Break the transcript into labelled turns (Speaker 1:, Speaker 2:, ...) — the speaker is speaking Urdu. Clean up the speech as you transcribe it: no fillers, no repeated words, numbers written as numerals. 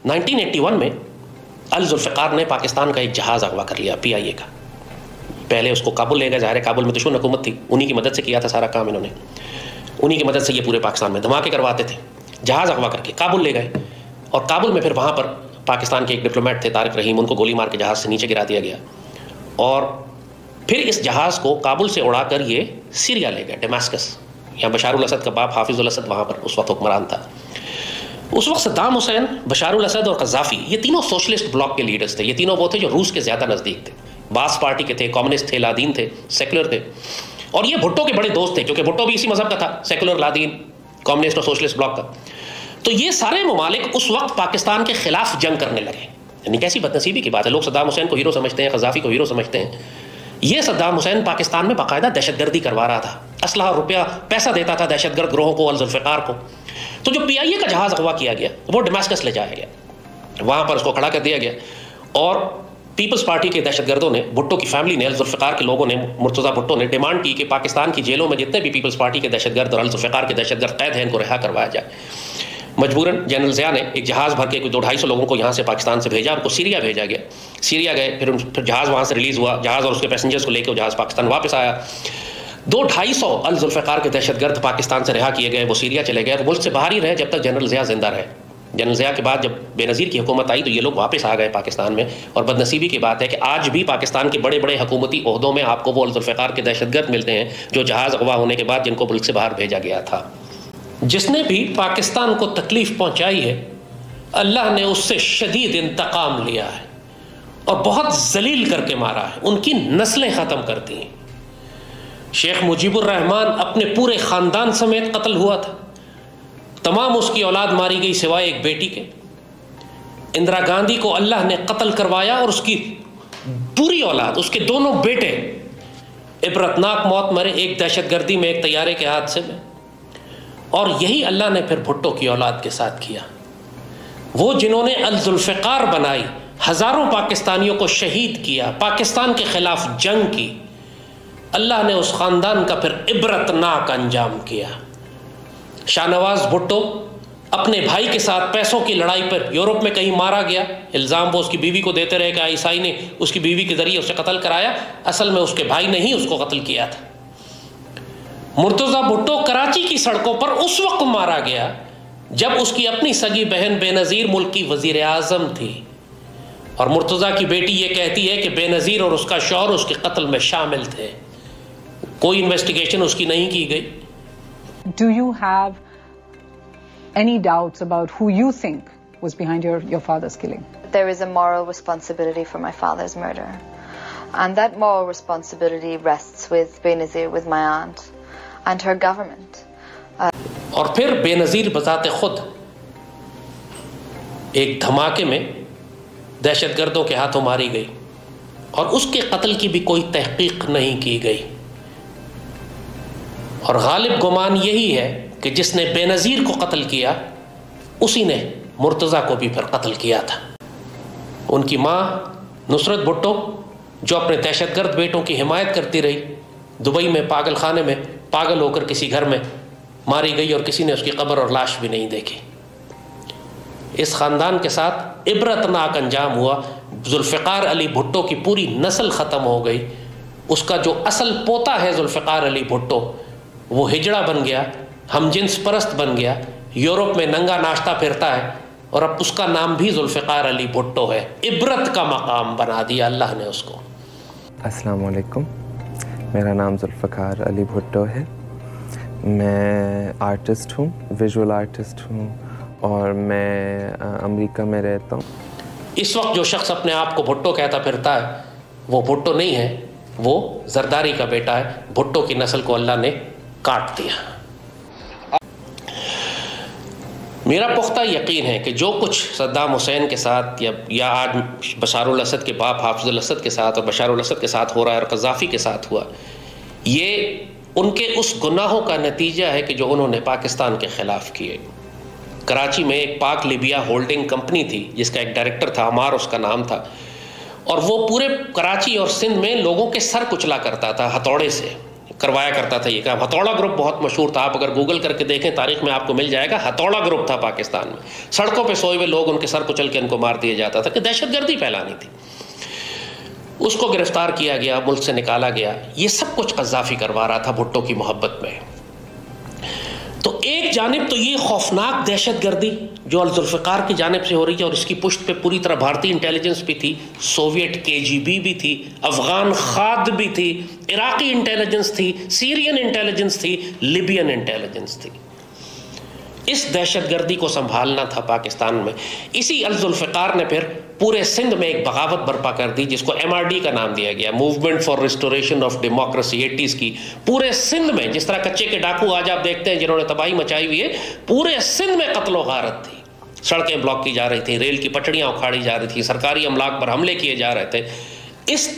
Speaker 1: 1981 میں الذوالفقار نے پاکستان کا ایک جہاز اغوا کر لیا PIA کا. پہلے اس کو کابل لے گئے، ظاہر ہے کابل میں دشمن حکومت تھی، انہی کی مدد سے کیا تھا سارا کام انہوں نے، انہی کی مدد سے یہ پورے پاکستان میں دھماکے کرواتے تھے. جہاز اغوا کر کے کابل لے گئے، اور کابل میں پھر وہاں پر پاکستان کے ایک ڈپلومیٹ تھے طارق رحیم، ان کو گولی مار کے جہاز سے نیچے گرا دیا گیا. اور پھر اس جہاز کو کابل سے اڑا کر یہ سیریا لے گئے، ڈیماسکس. یہاں بشار الاسد کا باپ حافظ الاسد وہاں پر اس وقت حکمران تھا. اس وقت صدام حسین، بشار الاسد اور قذافی، یہ تینوں سوشلسٹ بلاک کے لیڈرز تھے. یہ تینوں وہ تھے جو روس کے زیادہ نزدیک تھے، باس پارٹی کے تھے، کمیونسٹ تھے، لادین تھے، سیکولر تھے. اور یہ بھٹو کے بڑے دوست تھے، کیونکہ بھٹو بھی اسی مذہب کا تھا، سیکولر، لادین، کمیونسٹ اور سوشلسٹ بلاک کا. تو یہ سارے ممالک اس وقت پاکستان کے خلاف جنگ کرنے لگے. یعنی کیسی بد نصیبی کی بات ہے، لوگ صدام حسین کو ہیرو سمجھتے ہیں، قذافی کو ہیرو سمجھتے ہیں. یہ صدام حسین پاکستان میں باقاعدہ دہشت گردی کروا رہا تھا، اسلحہ، روپیہ، پیسہ دیتا تھا دہشت گرد گروہوں کو، الذوالفقار کو. تو جو PIA کا جہاز اغوا کیا گیا وہ ڈیماسکس لے جایا گیا، وہاں پر اس کو کھڑا کر دیا گیا. اور پیپلز پارٹی کے دہشت گردوں نے، بھٹو کی فیملی نے، الذوالفقار کے لوگوں نے، مرتضیٰ بھٹو نے ڈیمانڈ کی کہ پاکستان کی جیلوں میں جتنے بھی پیپلز پارٹی کے دہشت گرد اور الذوالفقار کے دہشت گرد قید ہیں ان کو رہا کروایا جائے. مجبوراً جنرل ضیاء نے ایک جہاز بھر کے کوئی 200-250 لوگوں کو یہاں سے پاکستان سے بھیجا، ان کو سیریا بھیجا گیا. سیریا گئے، پھر جہاز وہاں سے ریلیز ہوا، جہاز اور اس کے پیسنجرز کو لے کے وہ جہاز پاکستان واپس آیا. 200-250 الذوالفقار کے دہشت گرد پاکستان سے رہا کیے گئے، وہ سیریا چلے گئے، ملک سے باہر ہی رہے جب تک جنرل ضیاء زندہ رہے. جنرل ضیاء کے بعد جب بے نظیر کی حکومت آئی تو یہ لوگ واپس آ گئے پاکستان میں. اور بد نصیبی کی بات ہے کہ آج بھی پاکستان کے بڑے بڑے حکومتی عہدوں میں آپ کو وہ الذوالفقار کے دہشت گرد ملتے ہیں جو جہاز اغوا ہونے کے بعد جن کو ملک سے باہر بھیجا گیا تھا. جس نے بھی پاکستان کو تکلیف پہنچائی ہے اللہ نے اس سے شدید انتقام لیا ہے اور بہت ذلیل کر کے مارا ہے، ان کی نسلیں ختم کر دی ہیں. شیخ مجیب الرحمان اپنے پورے خاندان سمیت قتل ہوا تھا، تمام اس کی اولاد ماری گئی سوائے ایک بیٹی کے. اندرا گاندھی کو اللہ نے قتل کروایا اور اس کی پوری اولاد، اس کے دونوں بیٹے عبرتناک موت مرے، ایک دہشت گردی میں، ایک طیارے کے حادثے میں. اور یہی اللہ نے پھر بھٹو کی اولاد کے ساتھ کیا. وہ جنہوں نے الذوالفقار بنائی، ہزاروں پاکستانیوں کو شہید کیا، پاکستان کے خلاف جنگ کی، اللہ نے اس خاندان کا پھر عبرتناک انجام کیا. شاہ نواز بھٹو اپنے بھائی کے ساتھ پیسوں کی لڑائی پر یورپ میں کہیں مارا گیا، الزام وہ اس کی بیوی کو دیتے رہے کہ عیسائی نے اس کی بیوی کے ذریعے اسے قتل کرایا، اصل میں اس کے بھائی نے ہی اس کو قتل کیا تھا. مرتضیٰ بھٹو کراچی کی سڑکوں پر اس وقت مارا گیا جب اس کی اپنی سگی بہن بے نظیر ملک کی وزیر اعظم تھی، اور مرتضیٰ کی بیٹی یہ کہتی ہے کہ بے نظیر اور اس کا شوہر اس کے قتل میں شامل تھے. کوئی انویسٹیگیشن اس کی نہیں کی گئی.
Speaker 2: Do you have any doubts about who you think was behind your father's killing?
Speaker 3: There is a moral responsibility for my father's murder. And that moral responsibility rests with Benazir, with my aunt and her government.
Speaker 1: اور پھر بے نظیر بذات خود ایک دھماکے میں دہشت گردوں کے ہاتھوں ماری گئی اور اس کے قتل کی بھی کوئی تحقیق نہیں کی گئی. اور غالب گمان یہی ہے کہ جس نے بے نظیر کو قتل کیا اسی نے مرتضیٰ کو بھی پھر قتل کیا تھا. ان کی ماں نصرت بھٹو جو اپنے دہشت گرد بیٹوں کی حمایت کرتی رہی، دبئی میں پاگل خانے میں پاگل ہو کر کسی گھر میں ماری گئی اور کسی نے اس کی قبر اور لاش بھی نہیں دیکھی. اس خاندان کے ساتھ عبرتناک انجام ہوا. ذوالفقار علی بھٹو کی پوری نسل ختم ہو گئی. اس کا جو اصل پوتا ہے ذوالفقار علی بھٹو، وہ ہجڑا بن گیا، ہم جنس پرست بن گیا، یورپ میں ننگا ناشتہ پھرتا ہے، اور اب اس کا نام بھی ذوالفقار علی بھٹو ہے. عبرت کا مقام بنا دیا اللہ نے اس کو.
Speaker 4: السلام علیکم، میرا نام ذوالفقار علی بھٹو ہے. میں آرٹسٹ ہوں، ویژول آرٹسٹ ہوں، اور میں امریکہ میں رہتا ہوں.
Speaker 1: اس وقت جو شخص اپنے آپ کو بھٹو کہتا پھرتا ہے وہ بھٹو نہیں ہے، وہ زرداری کا بیٹا ہے. بھٹو کی نسل کو اللہ نے کاٹ دیا. میرا پختہ یقین ہے کہ جو کچھ صدام حسین کے ساتھ یا آج بشار الاسد کے باپ حافظ الاسد کے ساتھ اور بشار الاسد کے ساتھ ہو رہا ہے اور قذافی کے ساتھ ہوا، یہ ان کے اس گناہوں کا نتیجہ ہے کہ جو انہوں نے پاکستان کے خلاف کیے. کراچی میں ایک پاک لیبیا ہولڈنگ کمپنی تھی جس کا ایک ڈائریکٹر تھا، عمار اس کا نام تھا، اور وہ پورے کراچی اور سندھ میں لوگوں کے سر کچلا کرتا تھا ہتھوڑے سے. کروایا کرتا تھا یہ کام. ہتھوڑا گروپ بہت مشہور تھا, آپ اگر گوگل کر کے دیکھیں تاریخ میں آپ کو مل جائے گا. ہتھوڑا گروپ تھا پاکستان میں, سڑکوں پہ سوئے ہوئے لوگ ان کے سر کچل کے ان کو مار دیا جاتا تھا کہ دہشت گردی پھیلانی تھی. اس کو گرفتار کیا گیا, ملک سے نکالا گیا. یہ سب کچھ قذافی کروا رہا تھا بھٹو کی محبت میں. تو ایک جانب تو یہ خوفناک دہشت گردی جو الذوالفقار کی جانب سے ہو رہی ہے, اور اس کی پشت پہ پوری طرح بھارتی انٹیلیجنس بھی تھی, سوویٹ KGB بھی تھی, افغان خاد بھی تھی, عراقی انٹیلیجنس تھی, سیرین انٹیلیجنس تھی, لیبین انٹیلیجنس تھی. اس دہشت گردی کو سنبھالنا تھا پاکستان میں. اسی الذوالفقار نے پھر پورے سندھ میں ایک بغاوت برپا کر دی جس کو MRD کا نام دیا گیا, movement for restoration of democracy 80s کی. پورے سندھ میں جس طرح کچے کے ڈاکو آج آپ دیکھتے ہیں جنہوں نے تباہی مچائی ہوئی ہے, پورے سندھ میں قتل و غارت تھی. سڑکیں بلاک کی جا رہی تھیں, ریل کی پٹڑیاں اکھاڑی جا رہی تھی, سرکاری املاک پر حملے کیے جا رہے تھے. اس